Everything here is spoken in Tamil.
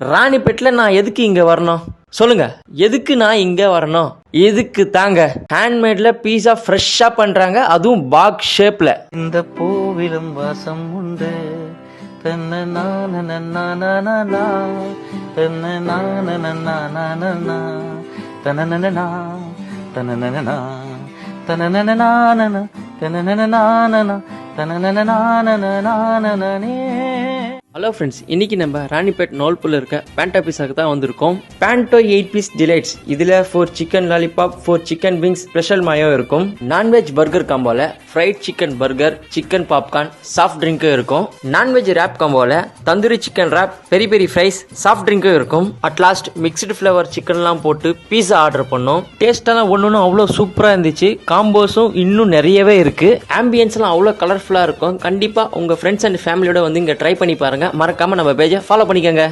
ராணிப்பேட்டில் நான் எதுக்கு இங்கே வரணும் சொல்லுங்க? எதுக்கு நான் இங்கே வரணும்? எதுக்கு தாங்க ஹேண்ட்மேட்ல பீஸா ஃப்ரெஷ்ஷாக பண்ணுறாங்க, அதுவும் பாக்ஸ் ஷேப்பில். இந்த பூவிலும் வாசம் உண்டு தன்ன நான தன்ன நான தனனனா தனனனா தனனனா தனனனா. ஹலோ ஃப்ரெண்ட்ஸ், இன்னைக்கு நம்ம ராணிப்பேட் நோல்பூரில் இருக்க பேண்டா பீஸாக்கு தான் வந்திருக்கோம். பேண்டோ 8 பீஸ் டிலைட்ஸ். இதில் 4 chicken lollipop, 4 chicken wings, special mayo இருக்கும். நான்வெஜ் பர்கர் காம்போல fried chicken burger, chicken popcorn, soft ட்ரிங்க்கும் இருக்கும். நான்வெஜ் ரேப் காம்போல tandoori chicken wrap, peri peri fries, soft ட்ரிங்க்கும் இருக்கும். அட் லாஸ்ட் மிக்ஸ்டு ஃப்ளவர் சிக்கன்லாம் போட்டு பீஸா ஆர்டர் பண்ணோம். டேஸ்டெல்லாம் ஒன்று அவ்வளோ சூப்பராக இருந்துச்சு. காம்போஸும் இன்னும் நிறையவே இருக்கு. ஆம்பியன்ஸ்லாம் அவ்வளோ கலர்ஃபுல்லாக இருக்கும். கண்டிப்பாக உங்கள் ஃப்ரெண்ட்ஸ் அண்ட் ஃபேமிலியோட வந்து இங்கே ட்ரை பண்ணி பாருங்க. மறக்காம நம்ம பேஜை ஃபாலோ பண்ணிக்கோங்க.